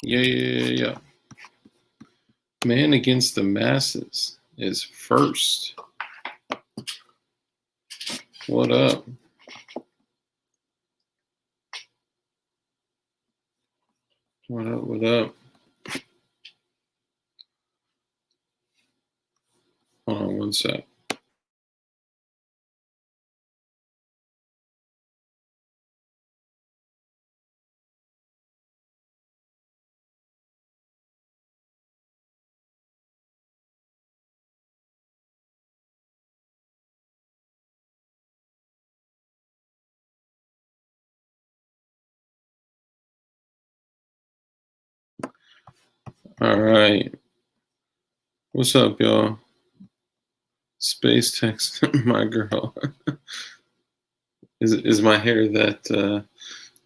Yeah. Man Against the Masses is first. What up? What up? What up? Hold on one sec. All right. What's up, y'all? Space text my girl. Is my hair that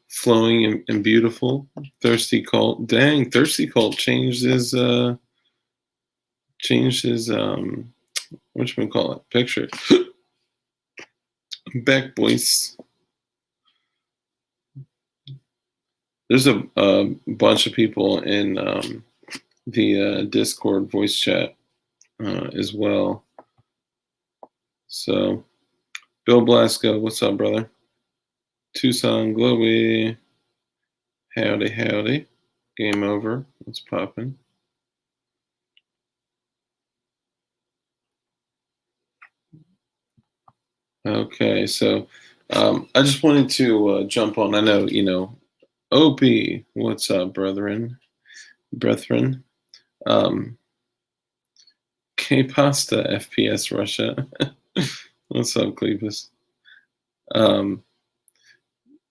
flowing and beautiful? Thirsty Cult. Dang, Thirsty Cult changed his whatchamacallit picture. Back, boys. There's a bunch of people in the Discord voice chat as well. So, Bill Blasco, what's up, brother? Tucson Glowy, howdy. Game over. What's poppin'? Okay, so I just wanted to jump on. I know, OP, what's up, brethren? K-Pasta, FPS Russia. What's up, Clevis?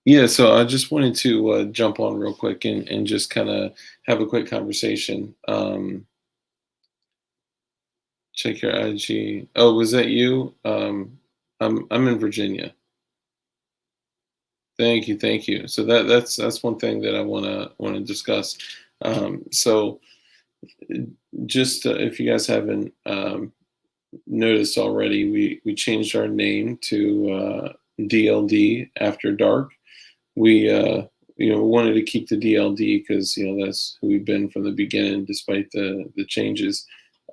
Yeah, so I just wanted to jump on real quick and just kind of have a quick conversation. Check your IG. Oh, was that you? I'm in Virginia. Thank you. So that's one thing that I wanna discuss. So just if you guys haven't noticed already, we changed our name to DLD After Dark. We wanted to keep the DLD because that's who we've been from the beginning, despite the changes.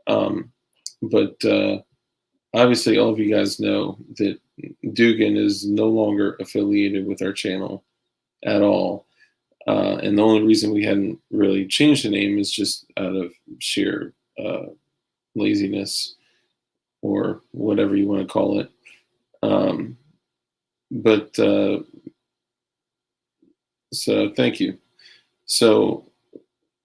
But obviously, all of you guys know that Dugan is no longer affiliated with our channel at all. And the only reason we hadn't really changed the name is just out of sheer laziness or whatever you want to call it. But so thank you. So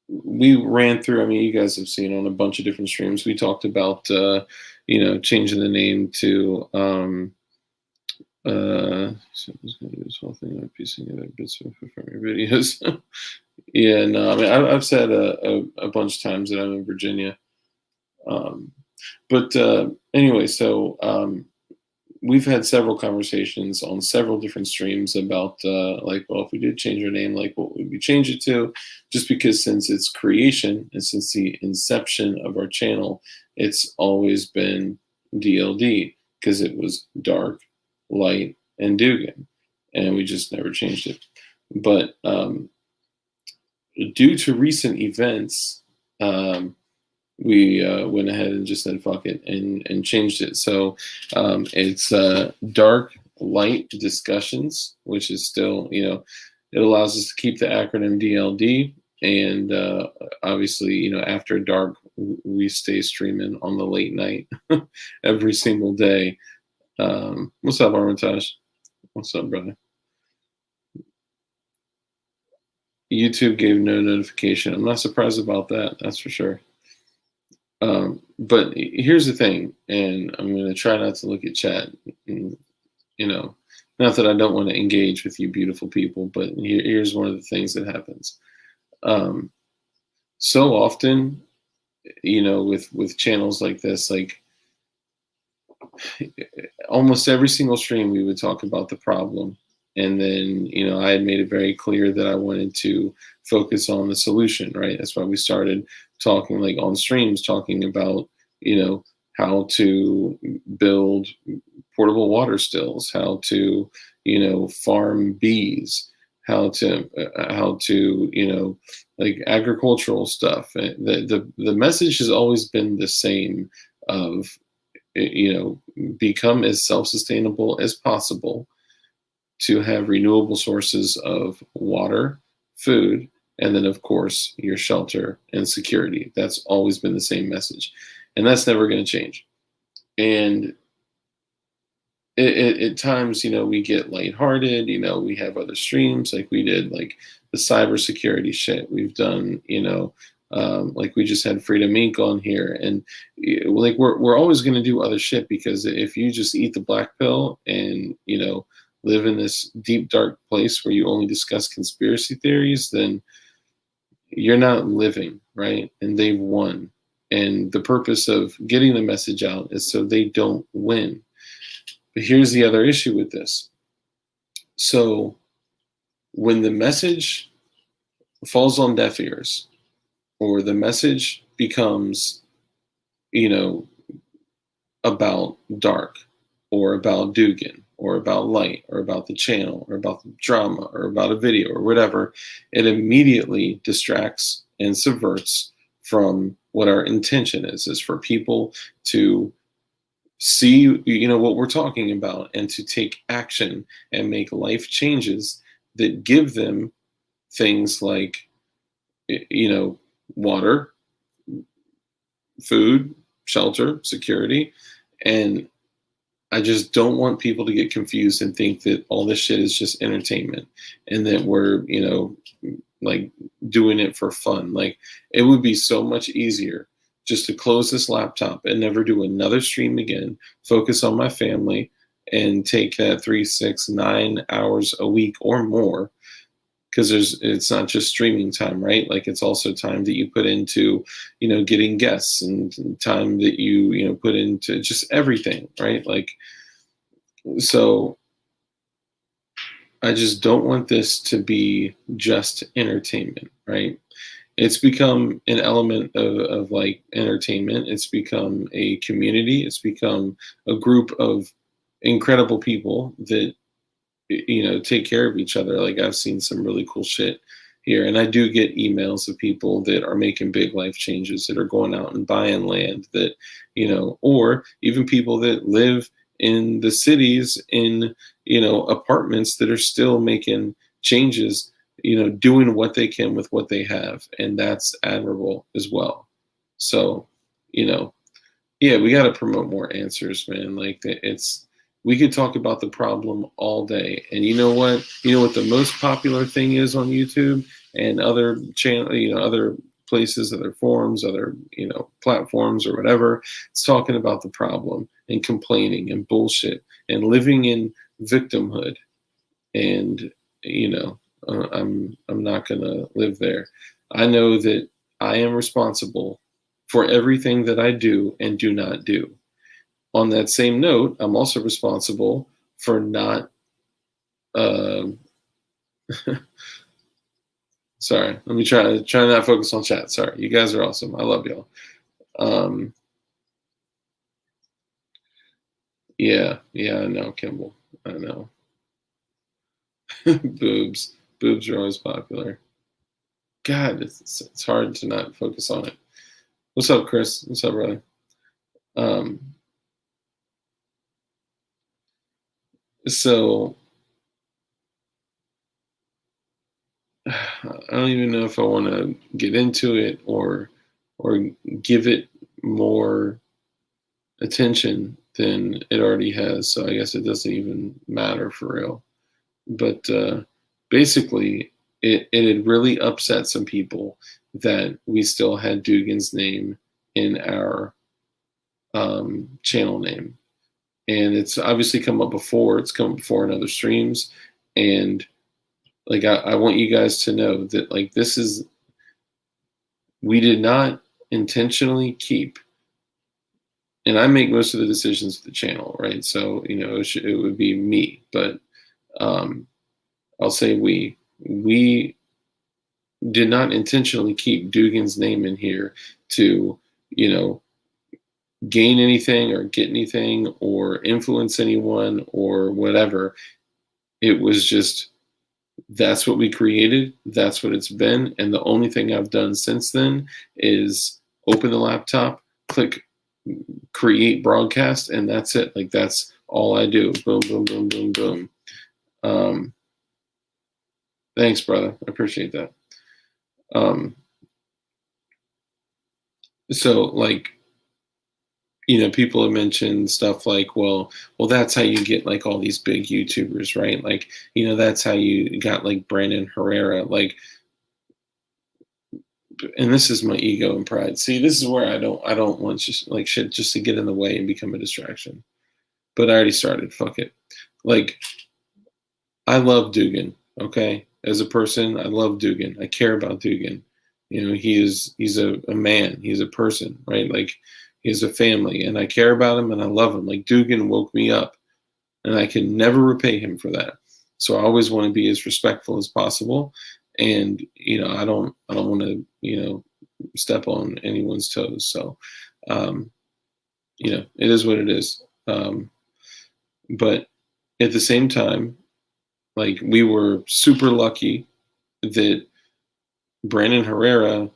we ran through, I mean, you guys have seen on a bunch of different streams, we talked about, changing the name to, so I'm just going to do this whole thing, I'm piecing together bits from your videos. Yeah, no, I mean, I've said a bunch of times that I'm in Virginia. But anyway, so we've had several conversations on several different streams about well, if we did change our name, like what would we change it to? Just because since its creation and since the inception of our channel, it's always been DLD because it was dark, light, and Dugan, and we just never changed it. But due to recent events, we went ahead and just said fuck it and changed it. So it's Dark Light Discussions, which is still, it allows us to keep the acronym DLD. And obviously, after dark, we stay streaming on the late night every single day. What's up, Armitage? What's up, brother? YouTube gave no notification. I'm not surprised about that. That's for sure. But here's the thing, and I'm going to try not to look at chat. And, not that I don't want to engage with you beautiful people, but here's one of the things that happens. So often, with channels like this, like almost every single stream, we would talk about the problem. And then, I had made it very clear that I wanted to focus on the solution, right? That's why we started talking like on streams, talking about, how to build portable water stills, how to, farm bees, how to like agricultural stuff. The message has always been the same of become as self-sustainable as possible, to have renewable sources of water, food, and then of course your shelter and security. That's always been the same message, and that's never going to change. And at times, we get lighthearted. We have other streams, like we did, like the cybersecurity shit. We've done, like we just had Freedom Inc. on here, and like we're always going to do other shit, because if you just eat the black pill and live in this deep dark place where you only discuss conspiracy theories, then you're not living, right? And they've won. And the purpose of getting the message out is so they don't win. But here's the other issue with this. So when the message falls on deaf ears, or the message becomes, about dark, or about Dugan, or about light, or about the channel, or about the drama, or about a video, or whatever, it immediately distracts and subverts from what our intention is for people to see what we're talking about, and to take action and make life changes that give them things like water, food, shelter, security. And I just don't want people to get confused and think that all this shit is just entertainment, and that we're like doing it for fun. Like, it would be so much easier just to close this laptop and never do another stream again, focus on my family, and take that 3, 6, 9 hours a week or more. Because it's not just streaming time, right? Like, it's also time that you put into, getting guests, and time that you put into just everything, right? Like, so I just don't want this to be just entertainment, right? It's become an element of like entertainment. It's become a community. It's become a group of incredible people that take care of each other. Like, I've seen some really cool shit here, and I do get emails of people that are making big life changes, that are going out and buying land, that or even people that live in the cities in apartments, that are still making changes, doing what they can with what they have, and that's admirable as well. So yeah, we got to promote more answers, man. Like, we could talk about the problem all day. And you know what? The most popular thing is on YouTube and other other places, other forums, other, platforms or whatever. It's talking about the problem and complaining and bullshit and living in victimhood. And, I'm not going to live there. I know that I am responsible for everything that I do and do not do. On that same note, I'm also responsible for not, sorry, let me try not focus on chat. Sorry, you guys are awesome. I love y'all. Yeah, I know, Kimball. I know. Boobs are always popular. God, it's hard to not focus on it. What's up, Chris? What's up, brother? So I don't even know if I want to get into it or give it more attention than it already has. So I guess it doesn't even matter for real. But basically, it had really upset some people that we still had Dugan's name in our channel name. And it's obviously come up before. It's come up before in other streams. And like, I want you guys to know that, like, we did not intentionally keep, and I make most of the decisions for the channel, right? So, it would be me, but I'll say we did not intentionally keep Dugan's name in here to, gain anything or get anything or influence anyone or whatever. It was just That's what we created. That's what it's been. And the only thing I've done since then is open the laptop, click create broadcast, and that's it. Like that's all I do. Boom, boom, boom, boom, boom. Um, Thanks, brother. I appreciate that. Um, so like, people have mentioned stuff like, well, that's how you get like all these big YouTubers, right? Like, that's how you got like Brandon Herrera. Like, and this is my ego and pride. See, this is where I don't want just like shit just to get in the way and become a distraction. But I already started. Fuck it. Like, I love Dugan. Okay, as a person, I love Dugan. I care about Dugan. He's a man. He's a person, right? Like, he's a family, and I care about him and I love him. Like, Dugan woke me up, and I can never repay him for that. So I always want to be as respectful as possible, and I don't want to step on anyone's toes. So, um, it is what it is. But at the same time, like, we were super lucky that Brandon Herrera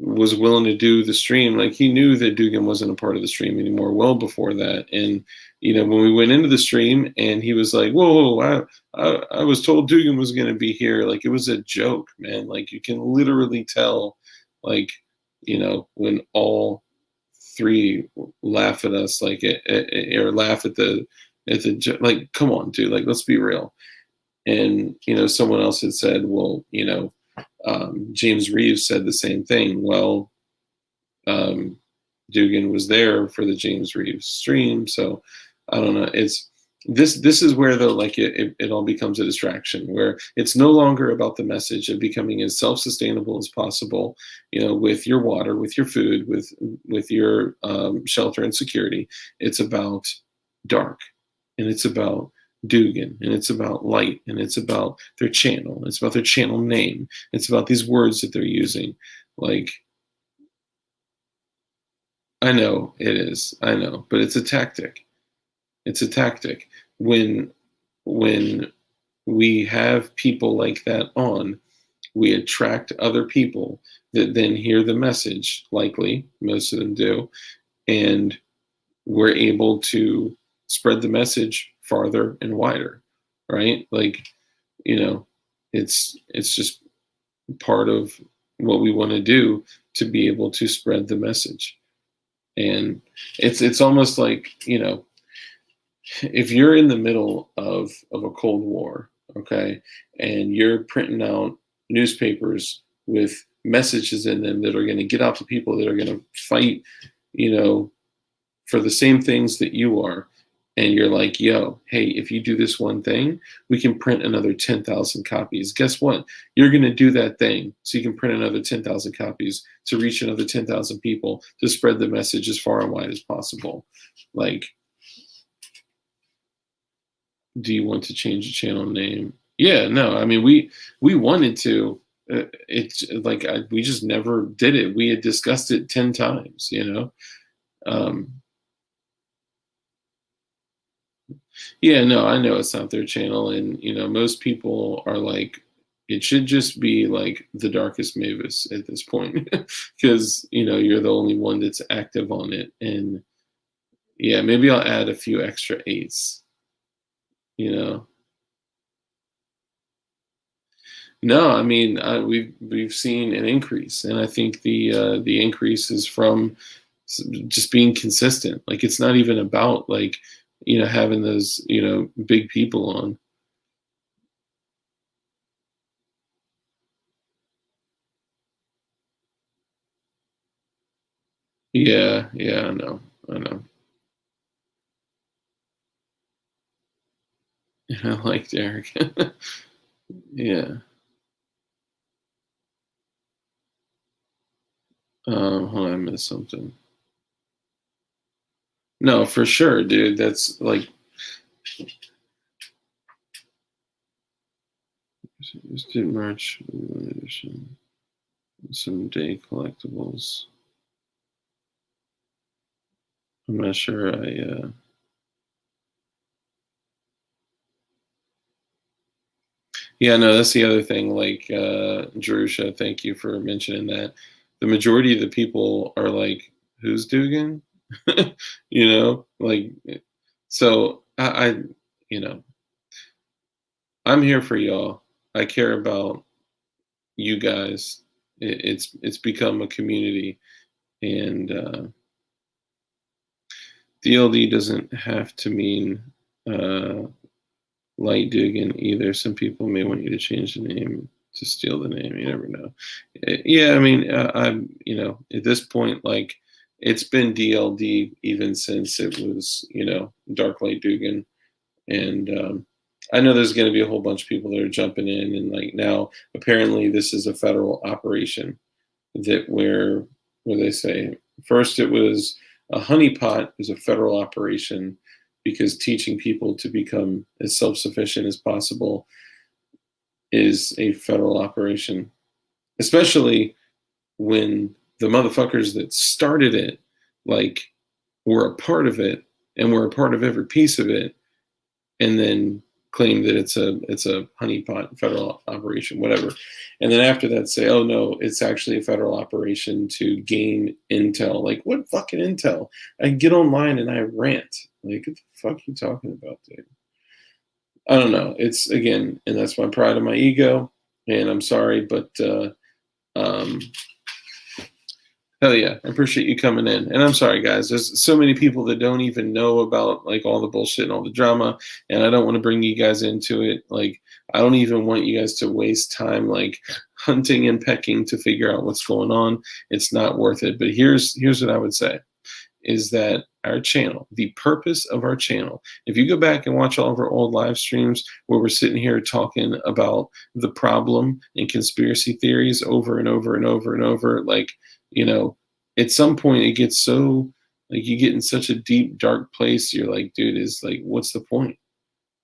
was willing to do the stream. Like, he knew that Dugan wasn't a part of the stream anymore well before that. And when we went into the stream and he was like, whoa, I was told Dugan was going to be here. Like, it was a joke, man. Like, you can literally tell, like, when all three laugh at us, like, or laugh at the like, come on, dude, like, let's be real. And someone else had said, well, James Reeves said the same thing. Well, um, Dugan was there for the James Reeves stream, so I don't know. It's this is where, though, like, it all becomes a distraction, where it's no longer about the message of becoming as self-sustainable as possible, with your water, with your food, with your shelter and security. It's about dark, and it's about Dugan, and it's about light, and it's about their channel. It's about their channel name. It's about these words that they're using. Like, I know it is. I know, but it's a tactic. It's a tactic. When we have people like that on, we attract other people that then hear the message. Likely, most of them do, and we're able to spread the message farther and wider, right? Like, you know, it's just part of what we want to do to be able to spread the message. And it's almost like, if you're in the middle of a Cold War, okay, and you're printing out newspapers with messages in them that are going to get out to people that are going to fight, you know, for the same things that you are, and you're like, yo, hey, if you do this one thing, we can print another 10,000 copies. Guess what? You're going to do that thing so you can print another 10,000 copies to reach another 10,000 people to spread the message as far and wide as possible. Like, do you want to change the channel name? Yeah, no, I mean, we wanted to. It's like, we just never did it. We had discussed it 10 times, Um, yeah, no, I know it's not their channel, and most people are like, it should just be like the Darkest Mavis at this point, because you're the only one that's active on it, and yeah, maybe I'll add a few extra eights. You know, no, I mean, we've seen an increase, and I think the increase is from just being consistent. Like, it's not even about, like, having those big people on. Yeah, yeah, I know. I like Derek. Yeah. Hold on, I missed something. No, for sure, dude. That's like, student merch, edition, some day collectibles. I'm not sure. Yeah, no, that's the other thing. Like, Jerusha, thank you for mentioning that. The majority of the people are like, "Who's Dugan?" You know, like, so you know, I'm here for y'all. I care about you guys. It's become a community, and DLD doesn't have to mean uh, Light Dugan either. Some people may want you to change the name to steal the name. You never know. Yeah, I mean, I'm, at this point, like, it's been DLD even since it was, Dark Light Dugan. And I know there's going to be a whole bunch of people that are jumping in. And like now, apparently, this is a federal operation that where they say first it was a honeypot is a federal operation because teaching people to become as self-sufficient as possible is a federal operation, especially when the motherfuckers that started it like were a part of it and were a part of every piece of it, and then claim that it's a honeypot federal operation, whatever. And then after that say, oh no, it's actually a federal operation to gain intel. Like, what fucking intel? I get online and I rant. Like, what the fuck are you talking about, dude? I don't know. It's again, and that's my pride and my ego. And I'm sorry, but um hell yeah, I appreciate you coming in. And I'm sorry, guys. There's so many people that don't even know about like all the bullshit and all the drama, and I don't want to bring you guys into it. Like, I don't even want you guys to waste time hunting and pecking to figure out what's going on. It's not worth it. But here's what I would say is that our channel, the purpose of our channel, if you go back and watch all of our old live streams where we're sitting here talking about the problem and conspiracy theories over and over and over and over, at some point it gets so, like, you get in such a deep, dark place, you're like, dude, is like, what's the point?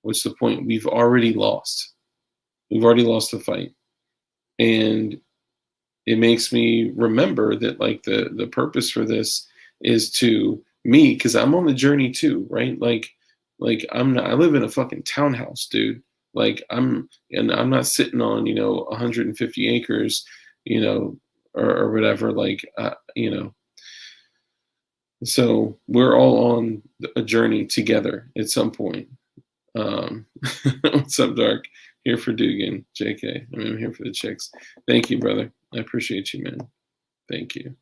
What's the point? We've already lost. We've already lost the fight. And it makes me remember that, like, the purpose for this is to me, because I'm on the journey too, right? Like I live in a fucking townhouse, dude. Like, I'm not sitting on 150 acres, or whatever. So we're all on a journey together at some point. What's up, Dark? Here for Dugan, JK. I'm here for the chicks. Thank you, brother. I appreciate you, man. Thank you.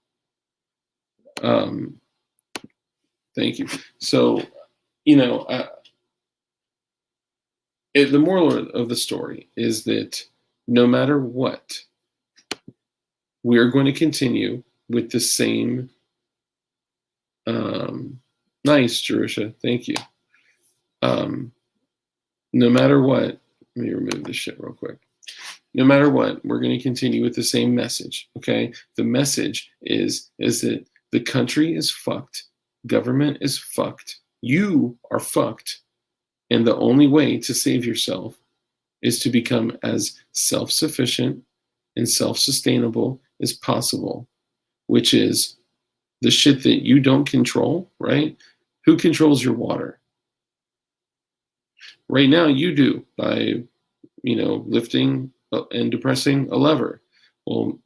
Thank you. So, the moral of the story is that no matter what, we are going to continue with the same. Nice, Jerusha. Thank you. No matter what, let me remove this shit real quick. No matter what, we're going to continue with the same message. Okay, the message is that the country is fucked, government is fucked, you are fucked, and the only way to save yourself is to become as self-sufficient and self-sustainable as possible, which is the shit that you don't control, right? Who controls your water? Right now, you do by, lifting and depressing a lever. Well,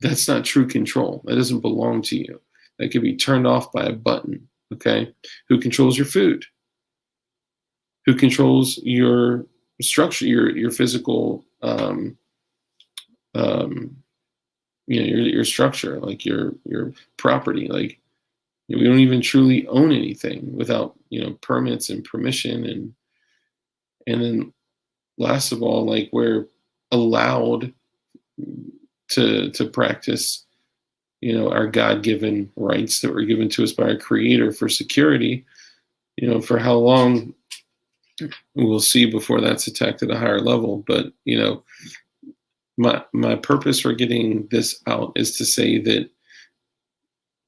that's not true control. That doesn't belong to you. That could be turned off by a button, okay? Who controls your food? Who controls your structure, your physical, your structure, like your property. Like, we don't even truly own anything without, permits and permission. And then last of all, like, we're allowed to practice, our God-given rights that were given to us by our Creator for security. For how long, we'll see before that's attacked at a higher level. But my purpose for getting this out is to say that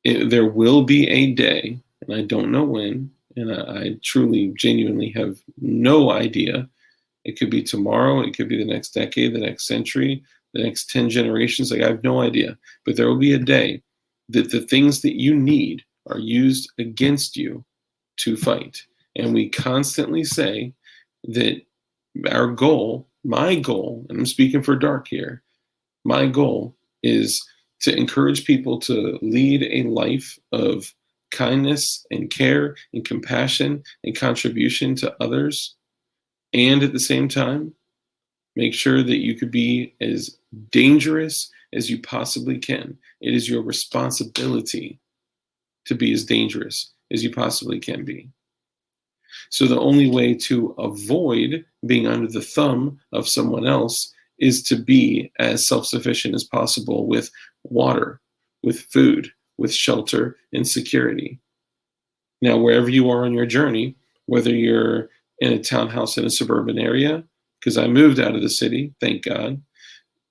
there will be a day, and I don't know when, and I truly, genuinely have no idea. It could be tomorrow. It could be the next decade, the next century, the next 10 generations. Like, I have no idea. But there will be a day that the things that you need are used against you to fight. And we constantly say that our goal My goal, and I'm speaking for Dark here, my goal is to encourage people to lead a life of kindness and care and compassion and contribution to others. And at the same time, make sure that you could be as dangerous as you possibly can. It is your responsibility to be as dangerous as you possibly can be. So the only way to avoid being under the thumb of someone else is to be as self-sufficient as possible with water, with food, with shelter and security. Now, wherever you are on your journey, whether you're in a townhouse in a suburban area, because I moved out of the city, thank God,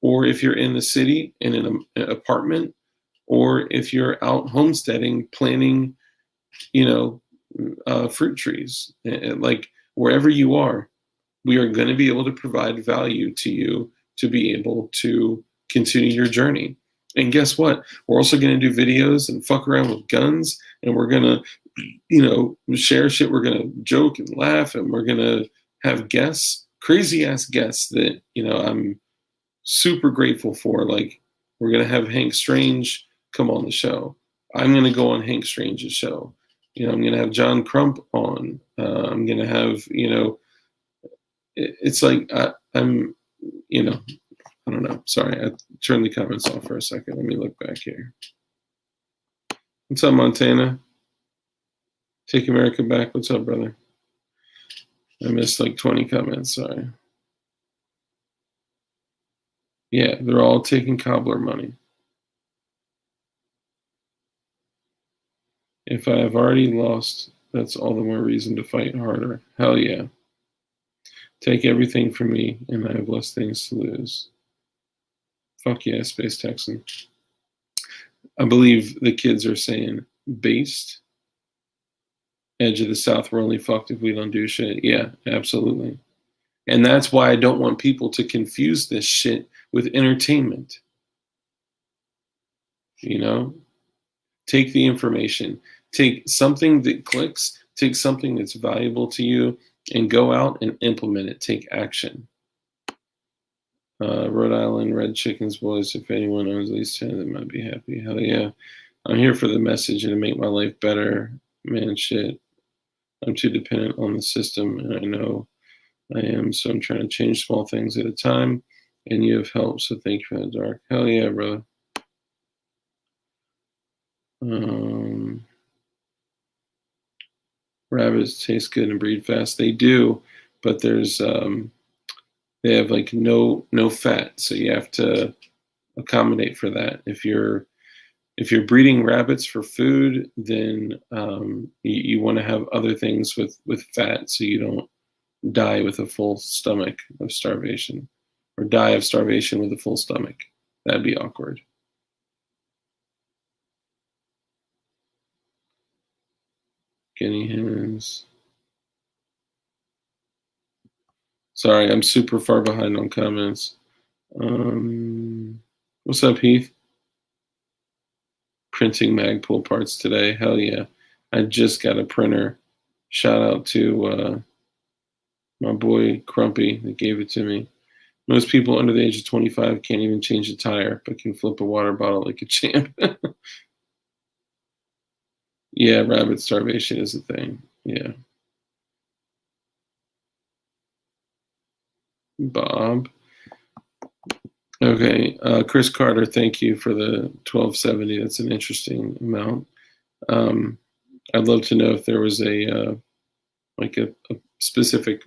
or if you're in the city in an apartment, or if you're out homesteading, planting, you know, fruit trees, like wherever you are, we are going to be able to provide value to you to be able to continue your journey. And guess what? We're also going to do videos and fuck around with guns, and we're going to, share shit. We're going to joke and laugh, and we're going to have guests, crazy ass guests that, I'm super grateful for. Like, we're going to have Hank Strange come on the show. I'm going to go on Hank Strange's show. I'm going to have John Crump on. I'm going to have, it's like I'm, I don't know. Sorry, I turned the comments off for a second. Let me look back here. What's up, Montana? Take America Back. What's up, brother? I missed like 20 comments. Sorry. Yeah, they're all taking cobbler money. If I have already lost, that's all the more reason to fight harder. Hell yeah. Take everything from me, and I have less things to lose. Fuck yeah, Space Texan. I believe the kids are saying based. Edge of the South, we're only fucked if we don't do shit. Yeah, absolutely. And that's why I don't want people to confuse this shit with entertainment. Take the information, take something that clicks, take something that's valuable to you, and go out and implement it. Take action. Rhode Island Red Chickens boys. If anyone owns at least 10 of them, I'd be happy. Hell yeah. I'm here for the message and to make my life better. Man, shit. I'm too dependent on the system, and I know I am, so I'm trying to change small things at a time, and you have helped, so thank you for the Dark. Hell yeah, brother. Rabbits taste good and breed fast. They do, but there's they have like no fat, so you have to accommodate for that. If you're breeding rabbits for food, then you want to have other things with fat, so you don't die with a full stomach of starvation, or die of starvation with a full stomach. That'd be awkward. Guinea hens. Sorry, I'm super far behind on comments. What's up, Heath? Printing Magpul parts today. Hell yeah. I just got a printer. Shout out to my boy Crumpy that gave it to me. Most people under the age of 25 can't even change a tire, but can flip a water bottle like a champ. Yeah, rabbit starvation is a thing. Yeah. Bob. Okay. Chris Carter, thank you for the 1270. That's an interesting amount. I'd love to know if there was a specific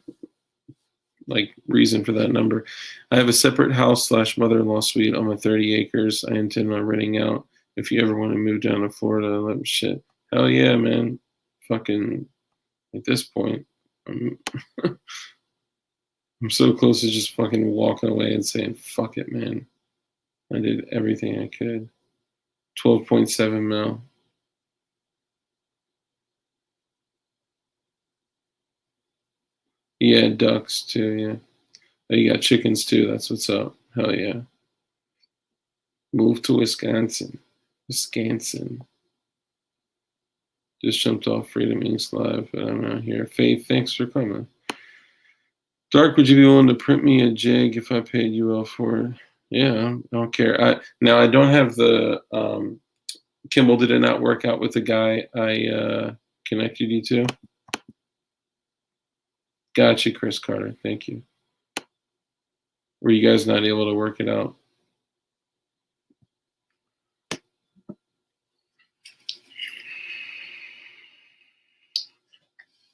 reason for that number. I have a separate house / mother-in-law suite on my 30 acres. I intend on renting out. If you ever want to move down to Florida, let me shit. Hell yeah, man. Fucking at this point, I'm so close to just fucking walking away and saying, fuck it, man. I did everything I could. 12.7 mil. Yeah, ducks too, yeah. Oh, you got chickens too, that's what's up. Hell yeah. Move to Wisconsin. Wisconsin. Just jumped off Freedom Inc. Live, but I'm out here. Faith, thanks for coming. Dark, would you be willing to print me a jig if I paid you well for it? Yeah, I don't care. Now I don't have the Kimball. Did it not work out with the guy I connected you to? Gotcha, Chris Carter. Thank you. Were you guys not able to work it out?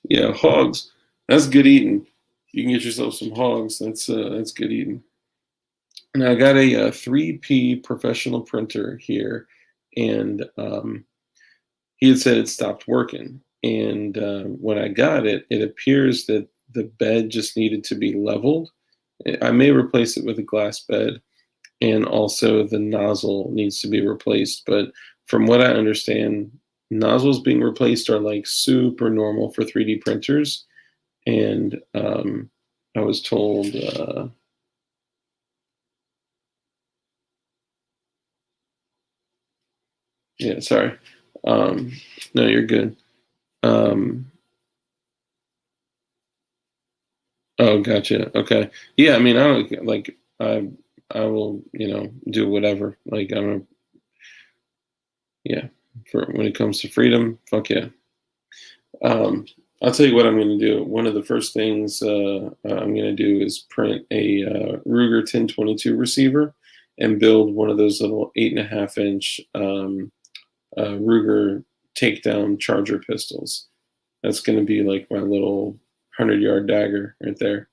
Yeah, hogs. That's good eating. You can get yourself some hogs. That's good eating. And I got a 3P professional printer here, and he had said it stopped working. And when I got it, it appears that the bed just needed to be leveled. I may replace it with a glass bed, and also the nozzle needs to be replaced. But from what I understand, nozzles being replaced are like super normal for 3D printers. And I was told, yeah, sorry. No, you're good. Oh, gotcha. Okay. Yeah, I mean, I don't like I will, do whatever. Like yeah, for when it comes to freedom, fuck yeah. Um, I'll tell you what I'm going to do. One of the first things I'm going to do is print a Ruger 1022 receiver and build one of those little 8.5-inch Ruger takedown charger pistols. That's going to be like my little 100-yard dagger right there.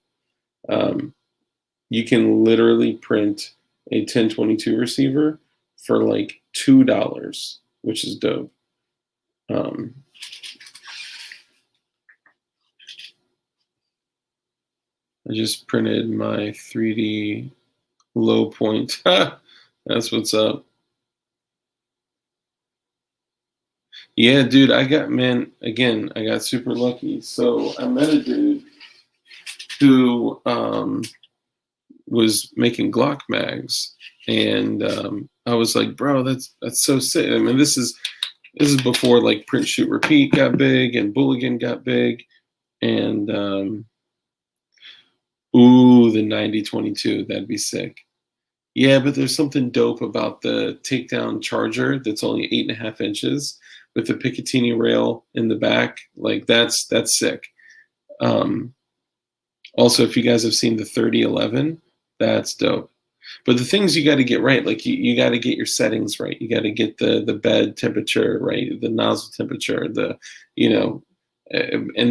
You can literally print a 1022 receiver for like $2, which is dope. I just printed my 3D low point. That's what's up. Yeah, dude, I got super lucky. So I met a dude who was making Glock mags, and I was like, bro, that's so sick. I mean, this is before like print shoot repeat got big and Bulligan got big, and ooh, the 9022, that'd be sick. Yeah, but there's something dope about the takedown charger that's only 8.5 inches with the Picatinny rail in the back. Like that's sick. Um, Also, if you guys have seen the 3011, that's dope. But the things you got to get right, like you got to get your settings right. You got to get the bed temperature right, the nozzle temperature, and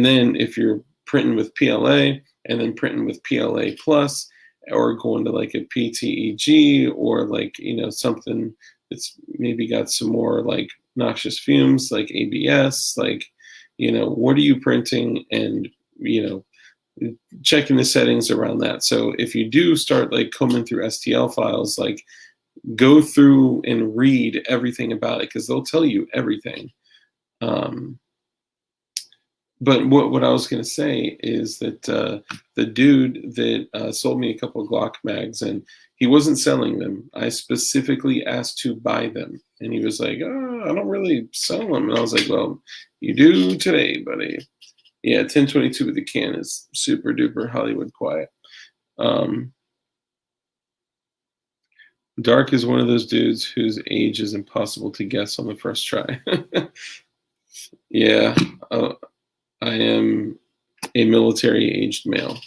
then if you're printing with PLA and then printing with PLA plus, or going to like a PTEG or like something that's maybe got some more like noxious fumes like ABS, like what are you printing, and checking the settings around that. So if you do start like combing through STL files, like go through and read everything about it because they'll tell you everything. But what I was going to say is that the dude that sold me a couple of Glock mags, and he wasn't selling them. I specifically asked to buy them, and he was like, "Oh, I don't really sell them." And I was like, "Well, you do today, buddy." Yeah, 1022 with the can is super duper Hollywood quiet. Dark is one of those dudes whose age is impossible to guess on the first try. Yeah, I am a military-aged male.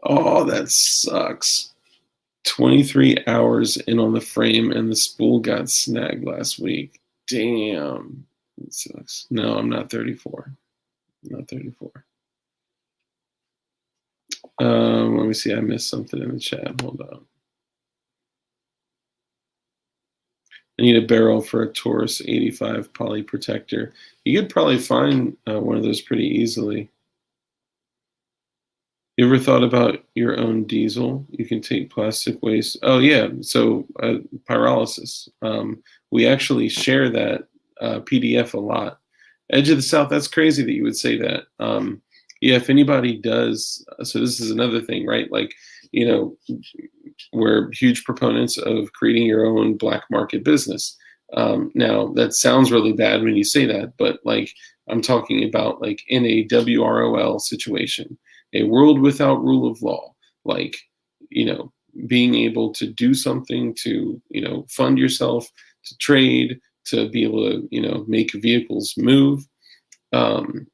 Oh, that sucks. 23 hours in on the frame, and the spool got snagged last week. Damn, that sucks. No, I'm not 34. I'm not 34. Let me see. I missed something in the chat. Hold on. I need a barrel for a Taurus 85 poly protector. You could probably find one of those pretty easily. You ever thought about your own diesel? You can take plastic waste. Oh yeah, so pyrolysis. We actually share that PDF a lot. Edge of the South. That's crazy that you would say that. Yeah, if anybody does, so this is another thing, right? Like, we're huge proponents of creating your own black market business. Now that sounds really bad when you say that, but like I'm talking about like in a WROL situation, a world without rule of law, like, you know, being able to do something to, you know, fund yourself, to trade, to be able to, you know, make vehicles move. Um,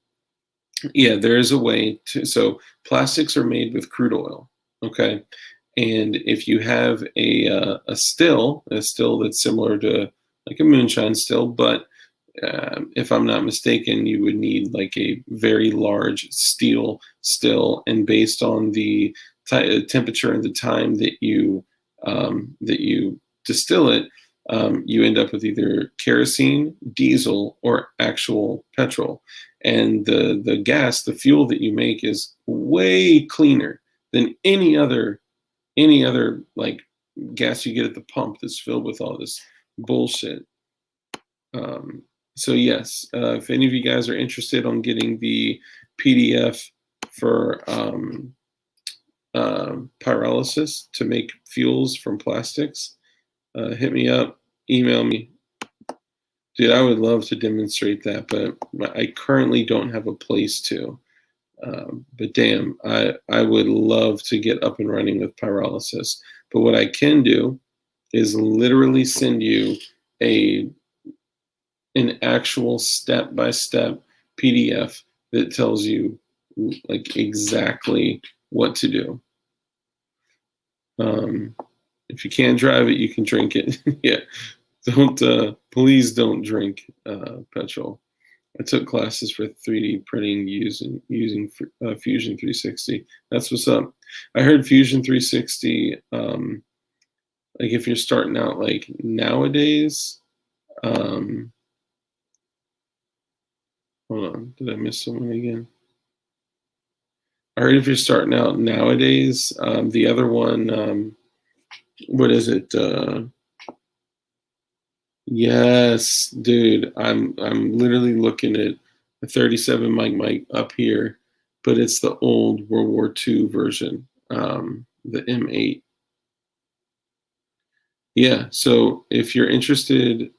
yeah, there is a way to. So plastics are made with crude oil. Okay. And if you have a still that's similar to like a moonshine still, but if I'm not mistaken, you would need like a very large steel still, and based on the temperature and the time that you distill it, you end up with either kerosene, diesel, or actual petrol. And the gas, the fuel that you make, is way cleaner than any other like gas you get at the pump that's filled with all this bullshit. Um, so yes, if any of you guys are interested on getting the PDF for pyrolysis to make fuels from plastics, hit me up, email me. Dude, I would love to demonstrate that, but I currently don't have a place to. But damn, I would love to get up and running with pyrolysis. But what I can do is literally send you a an actual step-by-step PDF that tells you like exactly what to do. If you can't drive it, you can drink it. Yeah, please don't drink petrol. I took classes for 3D printing using Fusion 360. That's what's up. I heard Fusion 360. Like if you're starting out like nowadays. Hold on, did I miss someone again? I heard if you're starting out nowadays, the other one, what is it? Yes, dude, I'm literally looking at a 37 mic up here, but it's the old World War II version, the M8. Yeah, so if you're interested,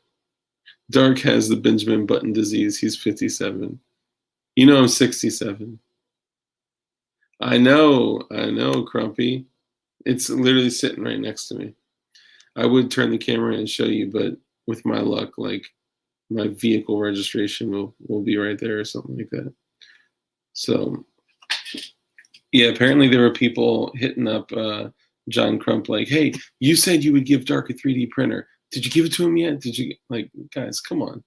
Dark has the Benjamin Button disease. He's 57. You know I'm 67. I know, Crumpy. It's literally sitting right next to me. I would turn the camera and show you, but with my luck, like my vehicle registration will be right there or something like that. So yeah, apparently there were people hitting up John Crump like, hey, you said you would give Dark a 3D printer. Did you give it to him yet? Did you, like, guys, come on.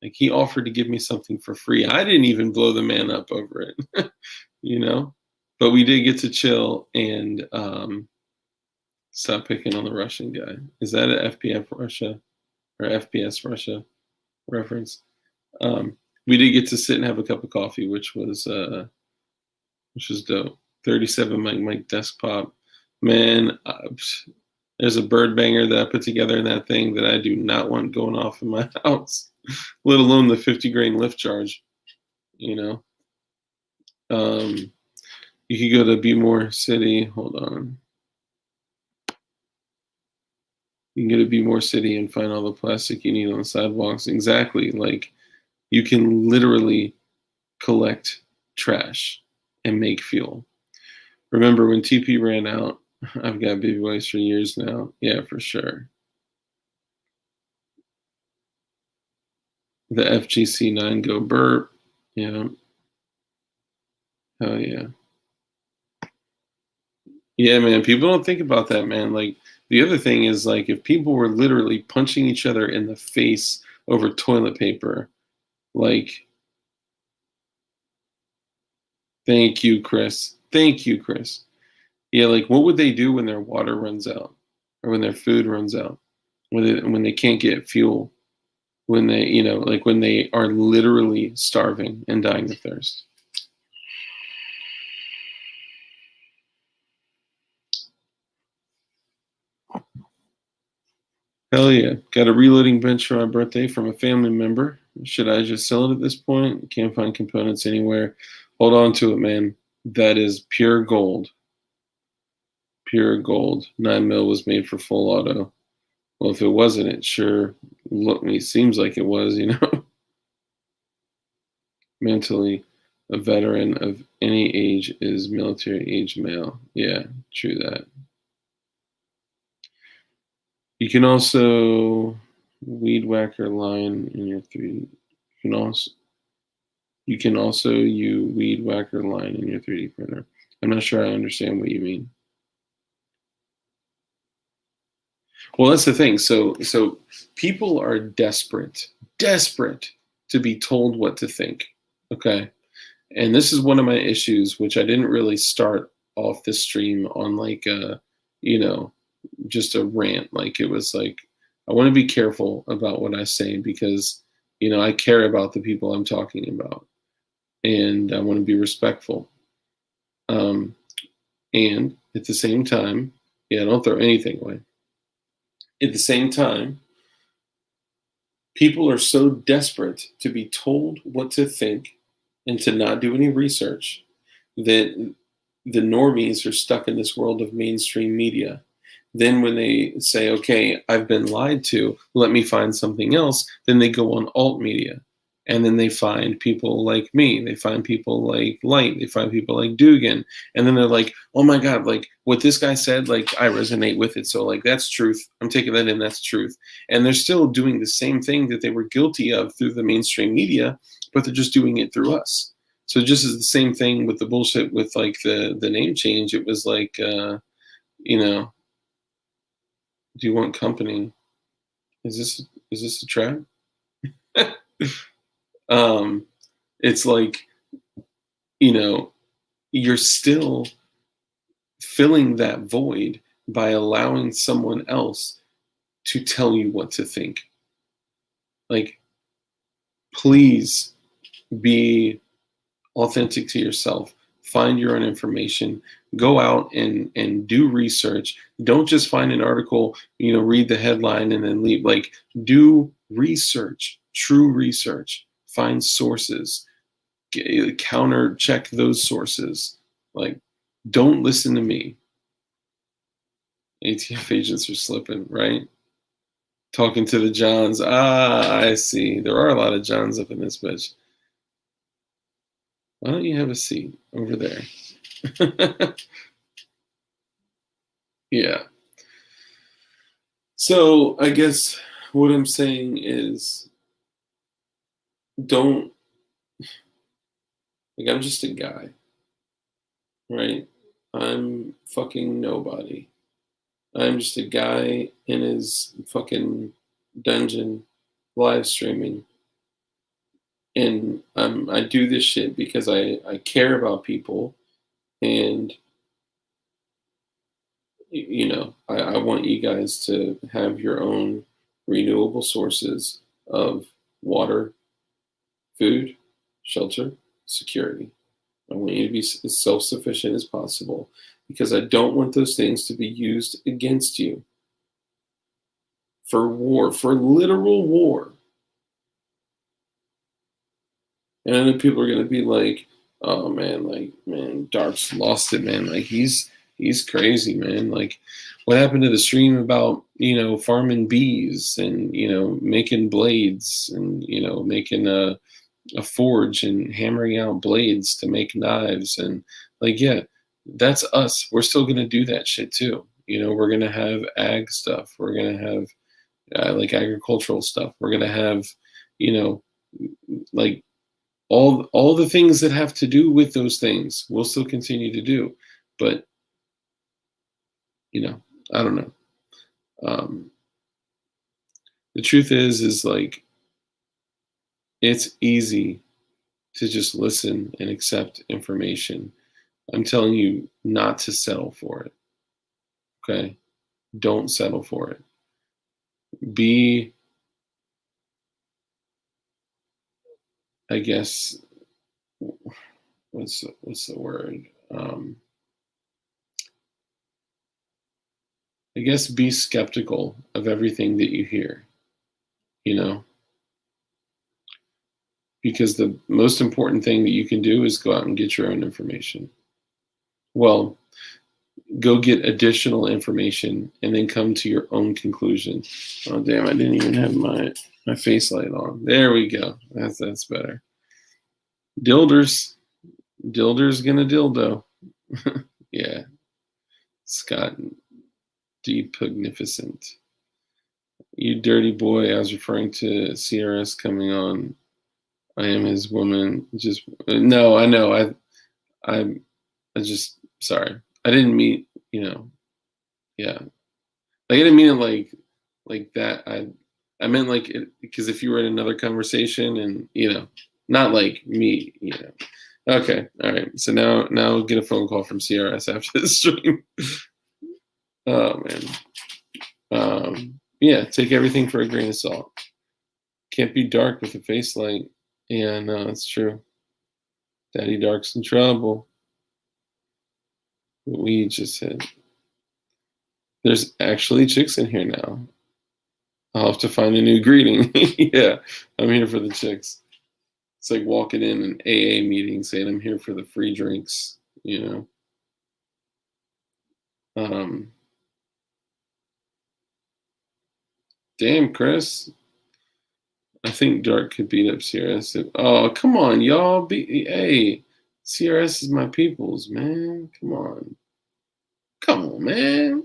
Like, he offered to give me something for free. I didn't even blow the man up over it, you know? But we did get to chill and stop picking on the Russian guy. Is that an FPF Russia or FPS Russia reference? We did get to sit and have a cup of coffee, which was dope. 37 mic desktop. Man, there's a bird banger that I put together in that thing that I do not want going off in my house, let alone the 50 grain lift charge, you know? You could go to Be More City. Hold on. You can go to Be More City and find all the plastic you need on the sidewalks. Exactly. Like, you can literally collect trash and make fuel. Remember when TP ran out? I've got baby wipes for years now. Yeah, for sure. The FGC9 Go burp. Yeah. Hell yeah. Yeah, man. People don't think about that, man. Like, the other thing is, like, if people were literally punching each other in the face over toilet paper, like, thank you, Chris. Thank you, Chris. Yeah, like, what would they do when their water runs out or when their food runs out? When they can't get fuel? When they, you know, like when they are literally starving and dying of thirst? Hell yeah. Got a reloading bench for my birthday from a family member. Should I just sell it at this point? Can't find components anywhere. Hold on to it, man. That is pure gold. Pure gold. 9 mil was made for full auto. Well, if it wasn't, it sure it seems like it was, you know. Mentally, a veteran of any age is military age male. Yeah, true that. You can also weed whacker line in your three. You can also you weed whacker line in your 3D printer. I'm not sure I understand what you mean. Well, that's the thing. So people are desperate to be told what to think. Okay. And this is one of my issues, which I didn't really start off this stream on like you know, just a rant. Like it was like I want to be careful about what I say because I care about the people I'm talking about, and I want to be respectful. Um, and at the same time, yeah, don't throw anything away. At the same time, people are so desperate to be told what to think and to not do any research that the normies are stuck in this world of mainstream media. Then when they say, okay, I've been lied to, let me find something else, then they go on alt media. And then they find people like me. They find people like Light. They find people like Dugan. And then they're like, oh my God, like what this guy said, like I resonate with it. So like that's truth. I'm taking that in, that's truth. And they're still doing the same thing that they were guilty of through the mainstream media, but they're just doing it through us. So just as the same thing with the bullshit with like the name change, it was like you know, do you want company? Is this a trap? um, it's like, you know, you're still filling that void by allowing someone else to tell you what to think. Like, please be authentic to yourself. Find your own information. Go out and do research. Don't just find an article, read the headline and then leave. Like, do research, true research. Find sources. Counter check those sources. Like, don't listen to me. ATF agents are slipping, right? Talking to the Johns. Ah, I see. There are a lot of Johns up in this bitch. Why don't you have a seat over there? Yeah. So I guess what I'm saying is don't, like, I'm just a guy, right? I'm fucking nobody. I'm just a guy in his fucking dungeon live streaming. And I do this shit because I care about people, and I want you guys to have your own renewable sources of water, food, shelter, security. I want you to be as self-sufficient as possible because I don't want those things to be used against you for war, for literal war. And then people are gonna be like, "Oh man, like man, Dark's lost it, man. Like he's crazy, man. Like what happened to the stream about farming bees and making blades and making a forge and hammering out blades to make knives and like yeah, that's us. We're still gonna do that shit too. We're gonna have ag stuff. We're gonna have like agricultural stuff. We're gonna have like all the things that have to do with those things we'll still continue to do, but I don't know. um the truth is like it's easy to just listen and accept information. I'm telling you not to settle for it. Okay, don't settle for it. Be, I guess, what's the word, I guess be skeptical of everything that you hear, you know because the most important thing that you can do is go out and get your own information. Well, go get additional information and then come to your own conclusion. Oh damn! I didn't even have my face light on. There we go. That's better. Dilders gonna dildo. Yeah, Scott D. Pugnificent. You dirty boy. I was referring to CRS coming on. I am his woman. Just no, I know. I just sorry. I didn't mean, yeah. Like I didn't mean it like that. I meant like it, because if you were in another conversation and not like me, Okay, all right. So now I'll get a phone call from CRS after the stream. Oh man. Yeah, take everything for a grain of salt. Can't be dark with a face light. Yeah, no, that's true. Daddy Dark's in trouble. We just said there's actually chicks in here now. I'll have to find a new greeting. Yeah, I'm here for the chicks. It's like walking in an AA meeting saying I'm here for the free drinks, Damn, Chris. I think Dark could beat up CRS. Oh, come on, y'all. Hey, CRS is my peoples, man. Come on. Come on, man.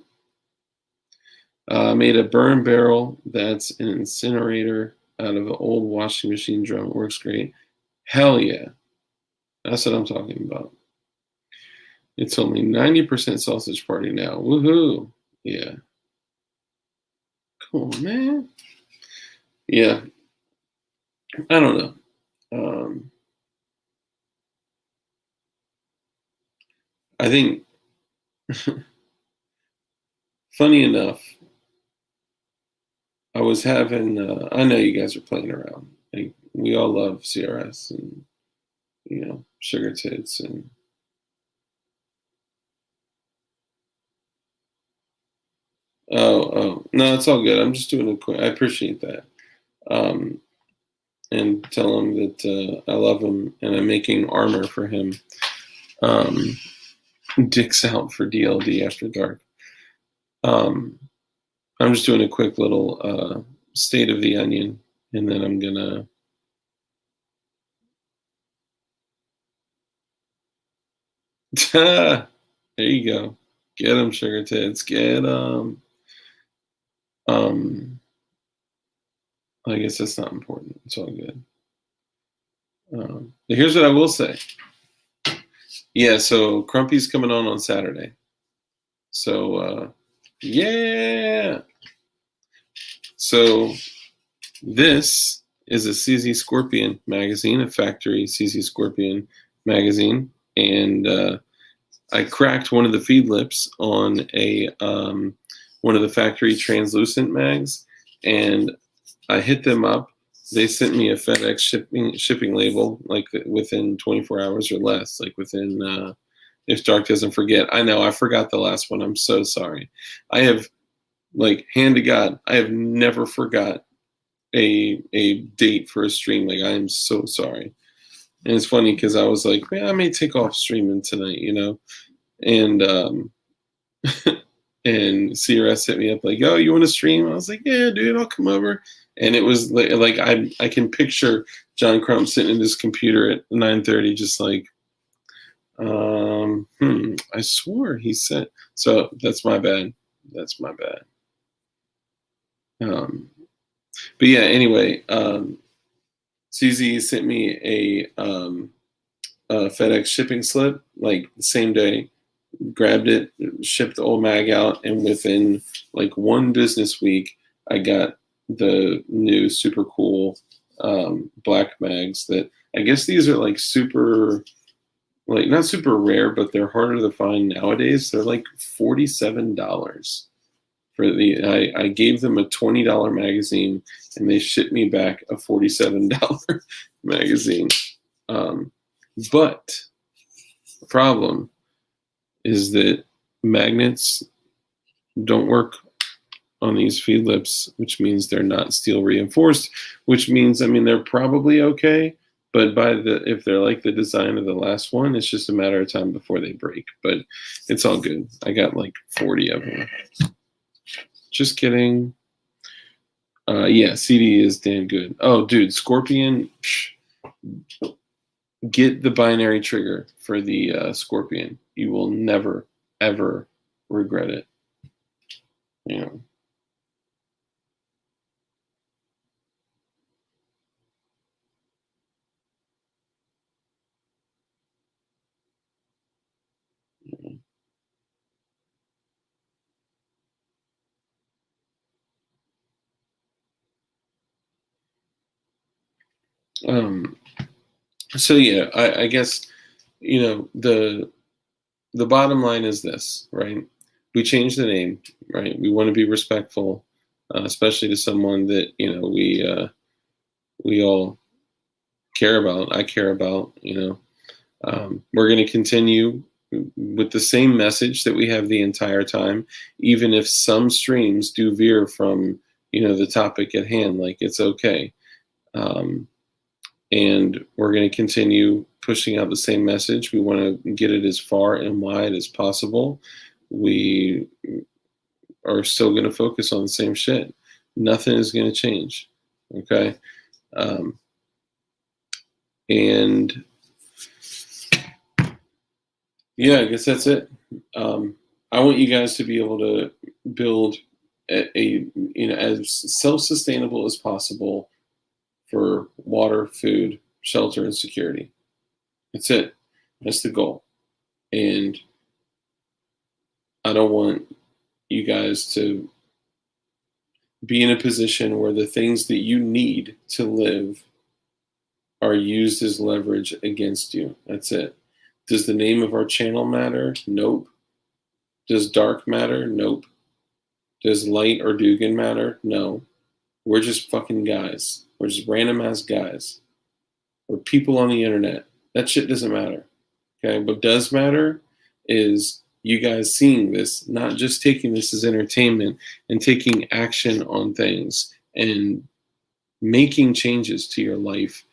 I made a burn barrel that's an incinerator out of an old washing machine drum. It works great. Hell yeah. That's what I'm talking about. It's only 90% sausage party now. Woohoo. Yeah. Come on, man. Yeah. I don't know. I think, funny enough, I was having, I know you guys are playing around. Like, we all love CRS and, sugar tits and. Oh, no, it's all good. I'm just doing a quick, I appreciate that. And tell him that I love him and I'm making armor for him. Dicks out for DLD after dark. I'm just doing a quick little state of the onion, and then I'm gonna. There you go. Get him, sugar tits. Get him. I guess that's not important. It's all good. Here's what I will say. Yeah, so Crumpy's coming on Saturday. So, yeah. So, this is a CZ Scorpion magazine, a factory CZ Scorpion magazine, and I cracked one of the feed lips on a one of the factory translucent mags, and I hit them up. They sent me a FedEx shipping label like within 24 hours or less, like within if Dark doesn't forget. I know I forgot the last one. I'm so sorry. I have, like, hand to God, I have never forgot a date for a stream. Like, I am so sorry. And it's funny because I was like, man, I may take off streaming tonight, and and CRS hit me up like, oh, you want to stream? I was like, yeah, dude, I'll come over. And it was like I can picture John Crump sitting at his computer at 9:30, just like, I swore he said. So that's my bad. That's my bad. But yeah, anyway, CZ sent me a FedEx shipping slip like the same day. Grabbed it, shipped the old mag out, and within like one business week, I got the new super cool black mags that I guess these are like super, like not super rare, but they're harder to find nowadays. They're like $47 for I gave them a $20 magazine and they shipped me back a $47 magazine. But the problem is that magnets don't work on these feed lips, which means they're not steel reinforced, which means, I mean, they're probably okay, But if they're like the design of the last one, it's just a matter of time before they break. But it's all good. I got like 40 of them. Just kidding. Yeah, CD is damn good. Oh, dude, Scorpion. Get the binary trigger for the Scorpion. You will never, ever regret it. You know. Um, so yeah, I guess the bottom line is this, right? We changed the name, right? We want to be respectful, especially to someone that we all care about. I care about. We're going to continue with the same message that we have the entire time, even if some streams do veer from the topic at hand. Like, it's okay. And we're going to continue pushing out the same message. We want to get it as far and wide as possible. We are still going to focus on the same shit. Nothing is going to change. Okay. And yeah, I guess that's it. I want you guys to be able to build a as self-sustainable as possible for water, food, shelter, and security. That's it. That's the goal. And I don't want you guys to be in a position where the things that you need to live are used as leverage against you. That's it. Does the name of our channel matter? Nope. Does dark matter? Nope. Does light or Dugan matter? No. We're just fucking guys. We're just random ass guys. We're people on the internet. That shit doesn't matter. Okay. What does matter is you guys seeing this, not just taking this as entertainment and taking action on things and making changes to your life.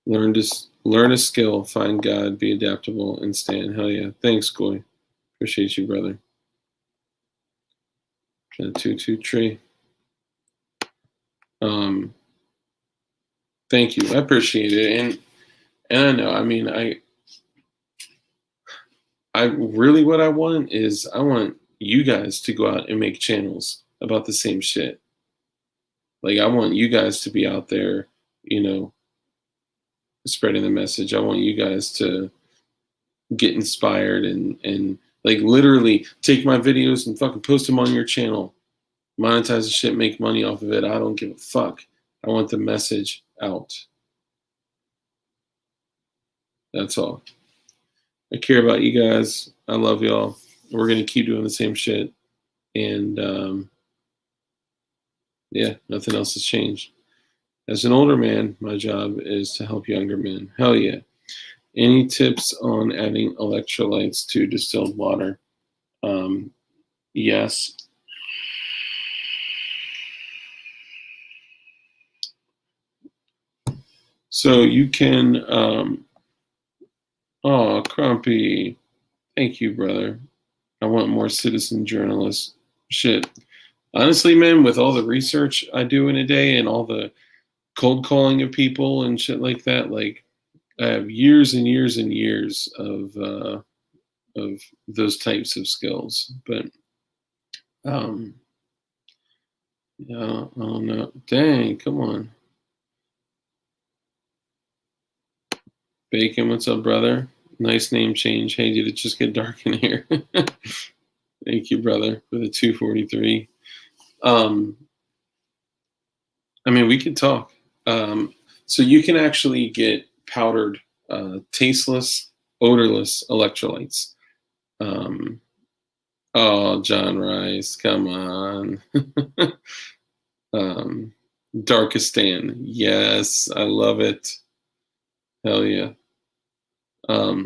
Learn a skill, find God, be adaptable, and stand. Hell yeah. Thanks, Goy. Appreciate you, brother. The 2-2 tree. Thank you. I appreciate it. And I know, I mean, I really, what I want is I want you guys to go out and make channels about the same shit. Like, I want you guys to be out there, spreading the message. I want you guys to get inspired and like literally take my videos and fucking post them on your channel. Monetize the shit, make money off of it. I don't give a fuck. I want the message out. That's all. I care about you guys. I love y'all. We're going to keep doing the same shit. And yeah, nothing else has changed. As an older man, my job is to help younger men. Hell yeah. Any tips on adding electrolytes to distilled water? Yes. So you can, oh, Crumpy. Thank you, brother. I want more citizen journalists. Shit. Honestly, man, with all the research I do in a day and all the cold calling of people and shit like that, like I have years and years and years of those types of skills. But yeah, I don't know. Dang, come on. Bacon, what's up, brother? Nice name change. Hey, did it just get dark in here? Thank you, brother, for the 243. I mean, we could talk. So you can actually get powdered, tasteless, odorless electrolytes. Oh, John Rice, come on. Darkistan, yes, I love it. Hell yeah. Well,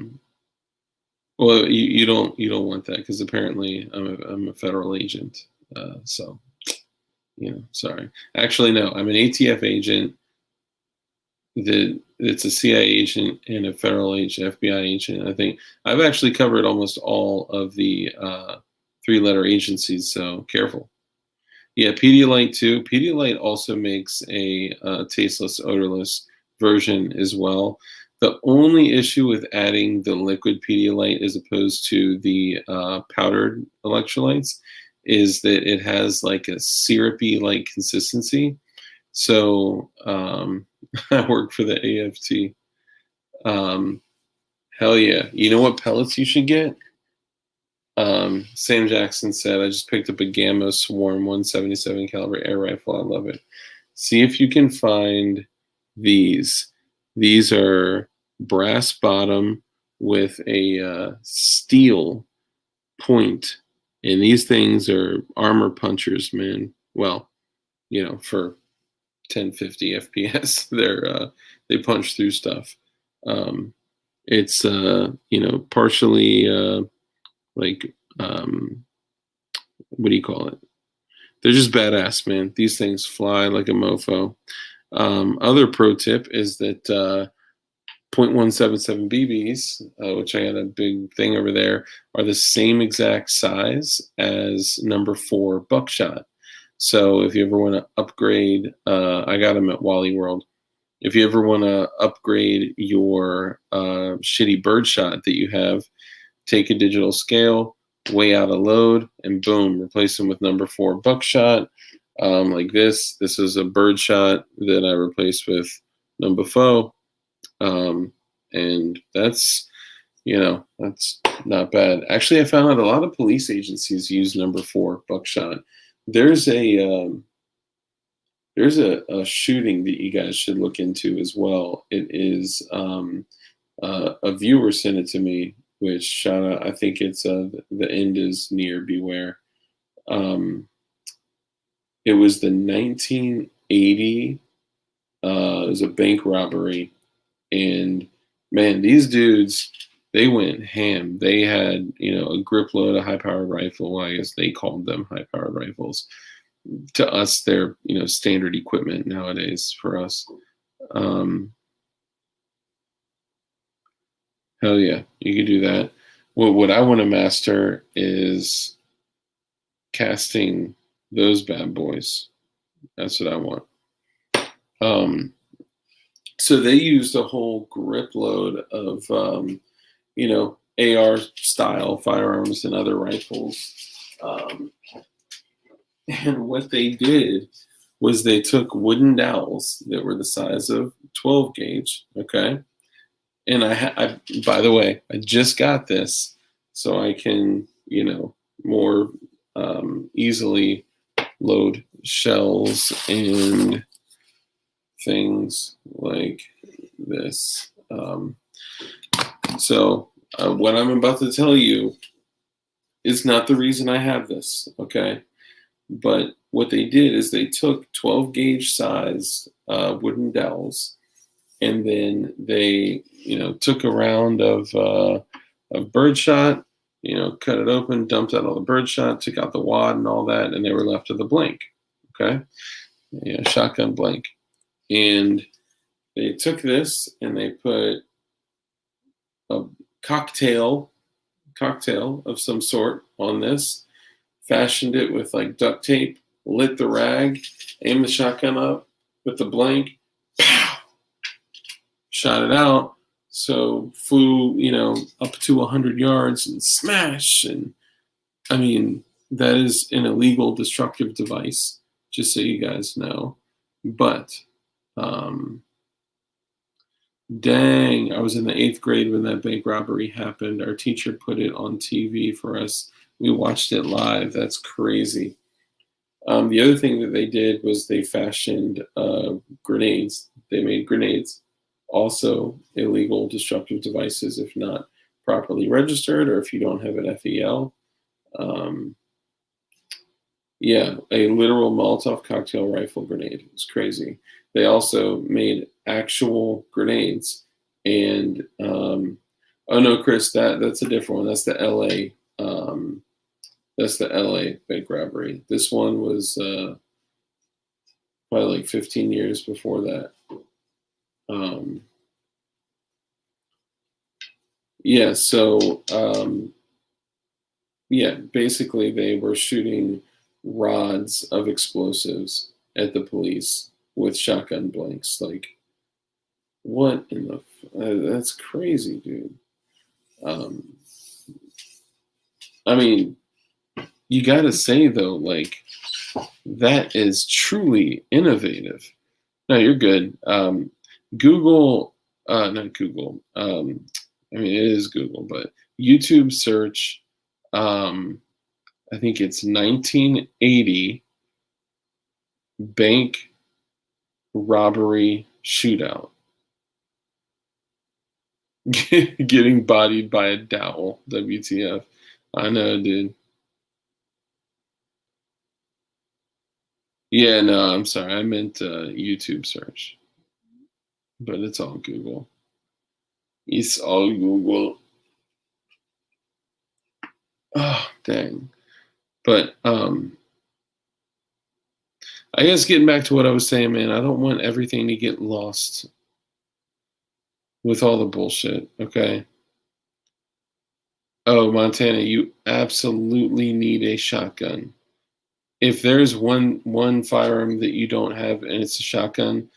you don't want that because apparently I'm a federal agent. So Sorry. Actually, no, I'm an ATF agent. It's a CIA agent and a federal agent, FBI agent. I think I've actually covered almost all of the three-letter agencies, so careful. Yeah, Pedialyte too. Pedialyte also makes a tasteless, odorless version as well. The only issue with adding the liquid Pedialyte as opposed to the powdered electrolytes is that it has like a syrupy like consistency. So I work for the AFT. Hell yeah. You know what pellets you should get? Sam Jackson said, I just picked up a Gamma Swarm 177 caliber air rifle. I love it. See if you can find these. These are brass bottom with a steel point. And these things are armor punchers, man. Well, for 1050 FPS, they punch through stuff. It's partially like what do you call it? They're just badass, man. These things fly like a mofo. Other pro tip is that .177 BBs, which I got a big thing over there, are the same exact size as number 4 buckshot. So if you ever want to upgrade, I got them at Wally World. If you ever want to upgrade your shitty birdshot that you have, take a digital scale, weigh out a load, and boom, replace them with number 4 buckshot. Like this. This is a birdshot that I replaced with number 4. And that's not bad. Actually, I found out a lot of police agencies use number 4 buckshot. There's a shooting that you guys should look into as well. It is a viewer sent it to me, which shout out. I think it's the end is near. Beware. It was the 1980. It was a bank robbery, and man, these dudes, they went ham. They had a grip load, a high-powered rifle. Well, I guess they called them high-powered rifles. To us, they're standard equipment nowadays for us. Hell yeah, you could do that. What I want to master is casting those bad boys. That's what I want. So they used a whole grip load of AR style firearms and other rifles. And what they did was they took wooden dowels that were the size of 12 gauge, okay? And I by the way, I just got this so I can, more easily load shells and things like this. So what I'm about to tell you is not the reason I have this, okay? But what they did is they took 12 gauge size wooden dowels, and then they, took a round of birdshot, cut it open, dumped out all the birdshot, took out the wad and all that, and they were left with a blank, okay? Shotgun blank. And they took this and they put a cocktail of some sort on this, fashioned it with like duct tape, lit the rag, aimed the shotgun up with the blank, pow, shot it out. So flew, up to 100 yards and smash. And I mean, that is an illegal destructive device, just so you guys know. But dang, I was in the 8th grade when that bank robbery happened. Our teacher put it on TV for us. We watched it live. That's crazy. The other thing that they did was they fashioned grenades. They made grenades. Also illegal destructive devices if not properly registered or if you don't have an FEL. Yeah, a literal Molotov cocktail rifle grenade. It's crazy. They also made actual grenades. And oh no, Chris, that's a different one. That's the LA. That's the LA bank robbery. This one was probably like 15 years before that. Um, yeah, so yeah, basically they were shooting rods of explosives at the police with shotgun blanks. Like, what in the? That's crazy, dude. Um, I mean, you got to say though, like that is truly innovative. No, you're good. Google, not Google. I mean, it is Google, but YouTube search. I think it's 1980 bank robbery shootout. Getting bodied by a dowel. WTF? I know, dude. Yeah, no, I'm sorry. I meant YouTube search, but it's all Google. It's all Google. Oh, dang. But I guess getting back to what I was saying, man, I don't want everything to get lost with all the bullshit. Okay. Oh, Montana, you absolutely need a shotgun. If there's one firearm that you don't have and it's a shotgun,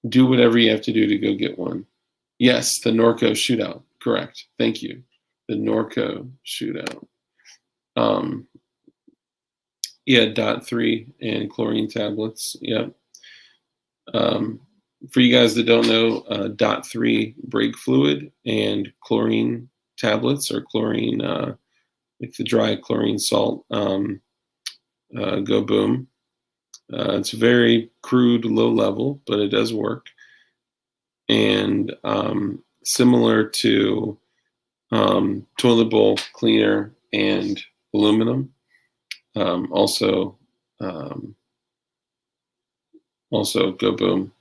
do whatever you have to do to go get one. Yes, the Norco shootout. Correct. Thank you. The Norco shootout. Um, yeah, .3 and chlorine tablets. Yeah. Um, for you guys that don't know, .3 brake fluid and chlorine tablets or chlorine, like the dry chlorine salt, go boom. It's very crude, low level, but it does work. And similar to toilet bowl cleaner and aluminum, also um, also go boom.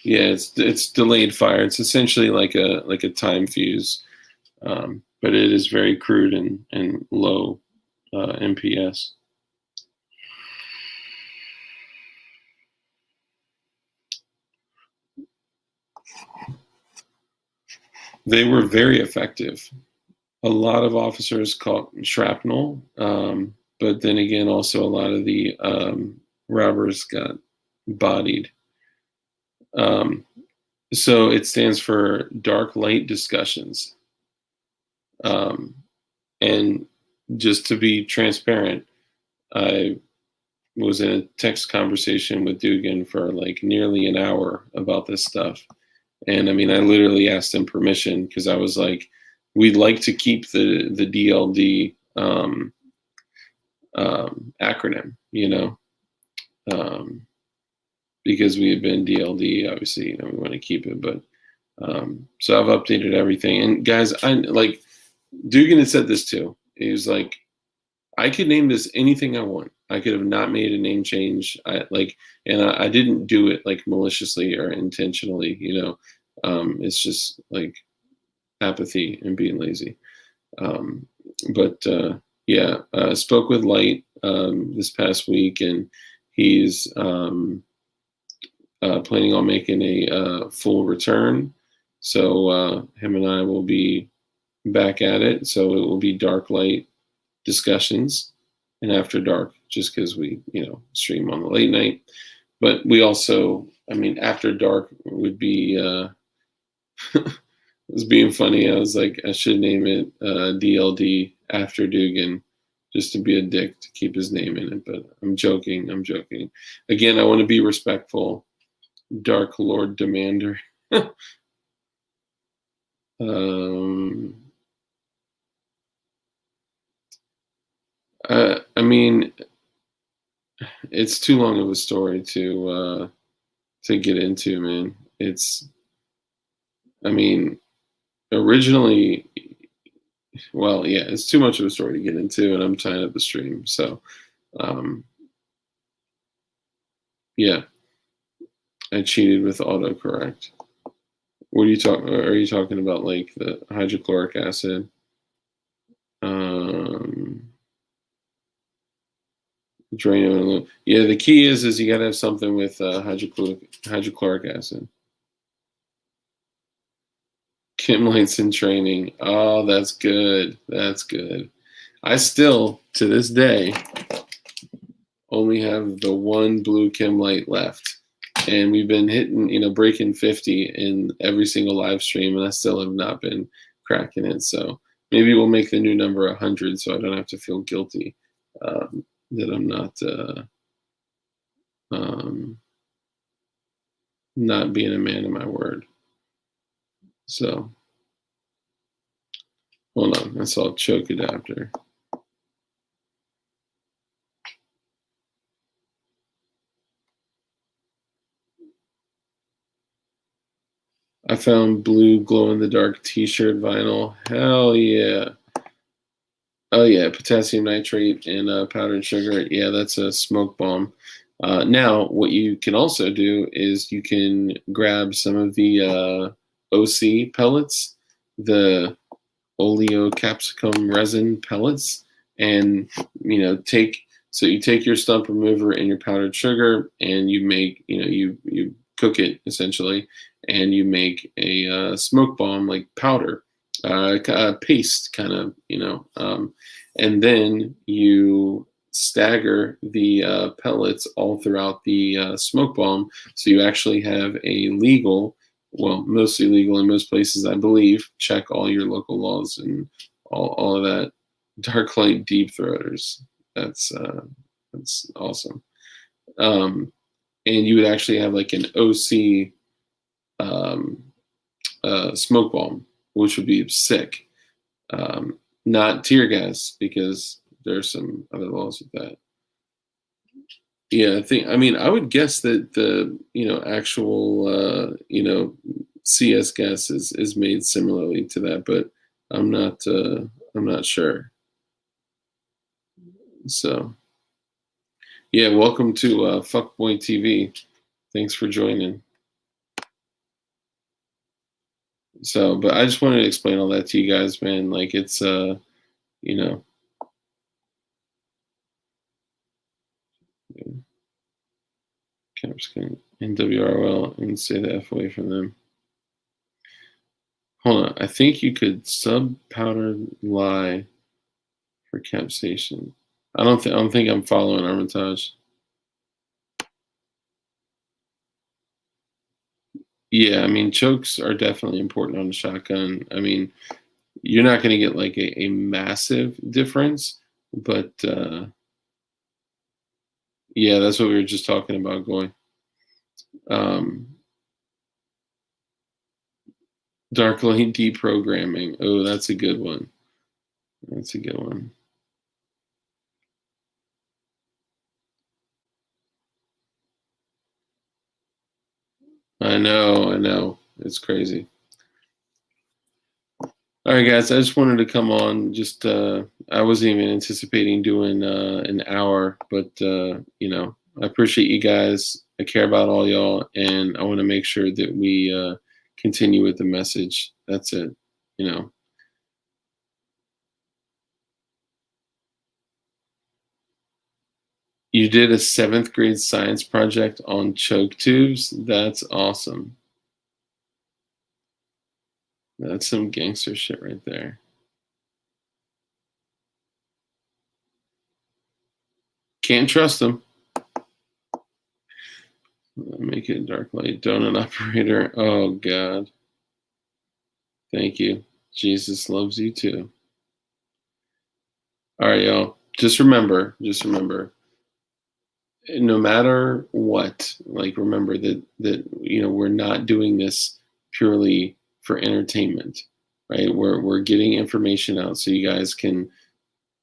Yeah, it's delayed fire. It's essentially like a time fuse, but it is very crude and low MPS. They were very effective. A lot of officers caught shrapnel, but then again, also a lot of the robbers got bodied. Um, so it stands for dark light discussions. Um, and just to be transparent, I was in a text conversation with Dugan for like nearly an hour about this stuff. And I mean, I literally asked him permission because I was like, we'd like to keep the DLD acronym, um, because we had been DLD. Obviously, we want to keep it, but so I've updated everything. And guys, I like Dugan had said this too. He was like, I could name this anything I want. I could have not made a name change. I didn't do it like maliciously or intentionally. It's just like apathy and being lazy. But yeah, spoke with Light this past week, and he's planning on making a full return. So him and I will be back at it. So it will be dark light discussions and after dark, just because we stream on the late night. But we also, I mean, after dark would be. It was being funny. I was like, I should name it DLD after Dugan, just to be a dick to keep his name in it. But I'm joking. I'm joking. Again, I want to be respectful. Dark Lord Demander. um, I mean, it's too long of a story to get into, man. I mean, originally, well, yeah, it's too much of a story to get into, and I'm tying up the stream. So, um, yeah, I cheated with autocorrect. What are you talking? Are you talking about like the hydrochloric acid? Drano and aluminum. Yeah, the key is you gotta have something with hydrochloric acid. Kim lights in training. Oh, that's good. That's good. I still, to this day, only have the one blue Kim light left. And we've been hitting, breaking 50 in every single live stream, and I still have not been cracking it. So maybe we'll make the new number 100 so I don't have to feel guilty that I'm not being a man of my word. So hold on, I saw choke adapter. I found blue glow in the dark t-shirt vinyl. Hell yeah. Oh yeah, potassium nitrate and powdered sugar. Yeah, that's a smoke bomb. Now, what you can also do is you can grab some of the OC pellets, the oleocapsicum resin pellets, and you take your stump remover and your powdered sugar, and you make you cook it essentially, and you make a smoke bomb like powder, paste kind of, and then you stagger the pellets all throughout the smoke bomb, so you actually have a legal, well, mostly legal in most places, I believe. Check all your local laws and all of that. Dark light deep throaters. That's awesome. And you would actually have like an OC smoke bomb, which would be sick. Not tear gas, because there's some other laws with that. Yeah, I would guess that the actual CS gas is made similarly to that, but I'm not sure. So yeah, welcome to Fuckboy TV. Thanks for joining. So, but I just wanted to explain all that to you guys, man. Like, it's Capsicum and WRL and say the F away from them. Hold on, I think you could sub powdered lye for capsation. I don't think I'm following Armitage. Yeah, I mean, chokes are definitely important on a shotgun. I mean, you're not going to get like a massive difference, but yeah, that's what we were just talking about going. Dark light deprogramming. Oh, that's a good one. That's a good one. I know. It's crazy. All right, guys. I just wanted to come on. Just I wasn't even anticipating doing an hour, but I appreciate you guys. I care about all y'all, and I want to make sure that we continue with the message. That's it. You did a 7th grade science project on choke tubes. That's awesome. That's some gangster shit right there. Can't trust them. Make it dark light. Donut operator. Oh, God. Thank you. Jesus loves you too. All right, y'all. Just remember, no matter what, like, remember that we're not doing this purely for entertainment, right? We're getting information out so you guys can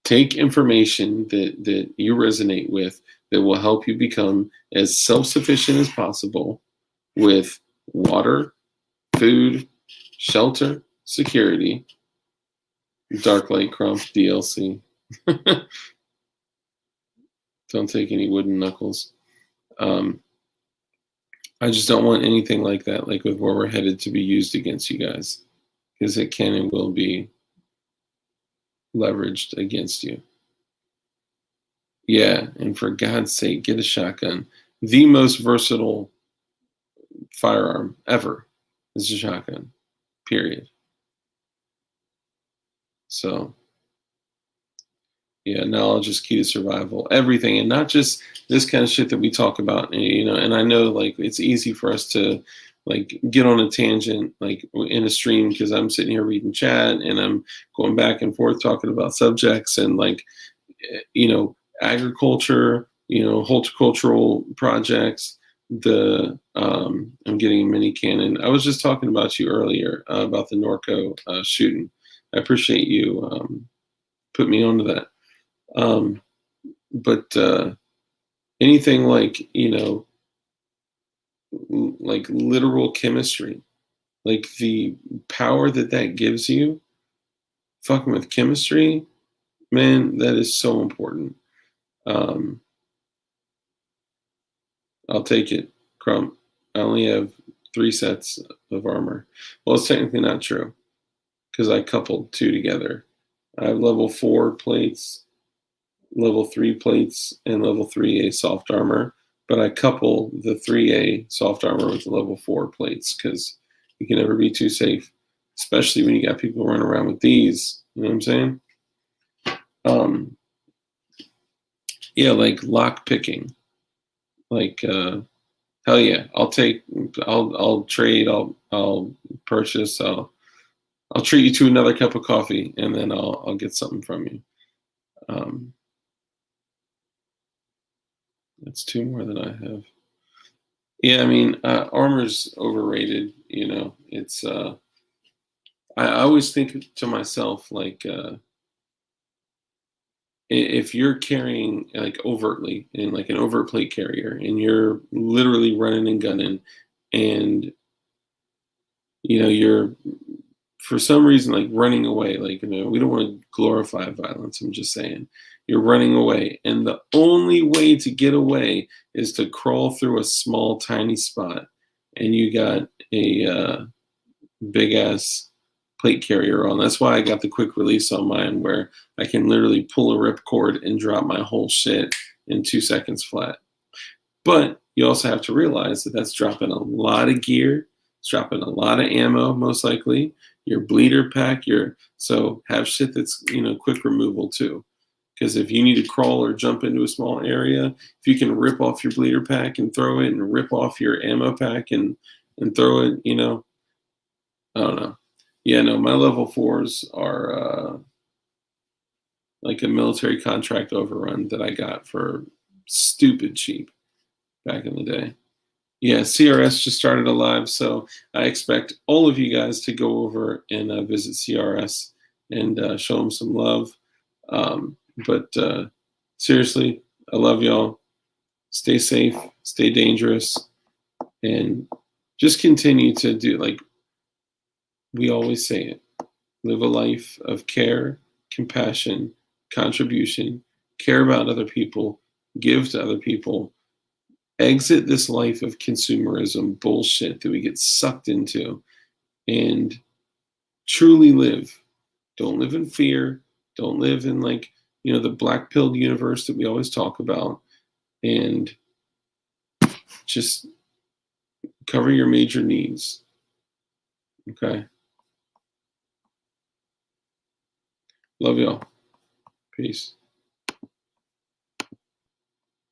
take information that you resonate with, that will help you become as self-sufficient as possible with water, food, shelter, security, dark light crump, DLC. Don't take any wooden knuckles. I just don't want anything like that, like with where we're headed, to be used against you guys, because it can and will be leveraged against you. Yeah, and for God's sake, get a shotgun. The most versatile firearm ever is a shotgun. Period. So yeah, knowledge is key to survival. Everything, and not just this kind of shit that we talk about. And I know like it's easy for us to like get on a tangent like in a stream because I'm sitting here reading chat and I'm going back and forth talking about subjects and like agriculture, horticultural projects. I'm getting a mini cannon. I was just talking about you earlier about the Norco shooting. I appreciate you put me onto that. But anything like like literal chemistry, like the power that that gives you, fucking with chemistry, man, that is so important. Um, I'll take it, Crump. I only have 3 sets of armor. Well, it's technically not true because I coupled two together. I have level 4 plates, level 3 plates, and level 3A soft armor. But I couple the 3A soft armor with the level 4 plates because you can never be too safe, especially when you got people running around with these. You know what I'm saying? Um, yeah, like lock picking. Like hell yeah, I'll trade, I'll purchase, I'll treat you to another cup of coffee, and then I'll get something from you. Um, that's 2 more than I have. Yeah, I mean, armor's overrated. It's I always think to myself like if you're carrying like overtly in like an overt plate carrier, and you're literally running and gunning, and you're for some reason like running away, like we don't want to glorify violence. I'm just saying you're running away, and the only way to get away is to crawl through a small tiny spot, and you got a big ass plate carrier on. That's why I got the quick release on mine, where I can literally pull a ripcord and drop my whole shit in 2 seconds flat. But you also have to realize that that's dropping a lot of gear. It's dropping a lot of ammo, most likely. Your bleeder pack, so have shit that's quick removal too. Because if you need to crawl or jump into a small area, if you can rip off your bleeder pack and throw it, and rip off your ammo pack and throw it, I don't know. Yeah, no, my level 4s are like a military contract overrun that I got for stupid cheap back in the day. Yeah, CRS just started a live, so I expect all of you guys to go over and visit CRS and show them some love. But seriously, I love y'all. Stay safe, stay dangerous, and just continue to do like we always say it. Live a life of care, compassion, contribution, care about other people, give to other people. Exit this life of consumerism bullshit that we get sucked into, and truly live. Don't live in fear. Don't live in like, the black pilled universe that we always talk about. And just cover your major needs. Okay. Love y'all. Peace.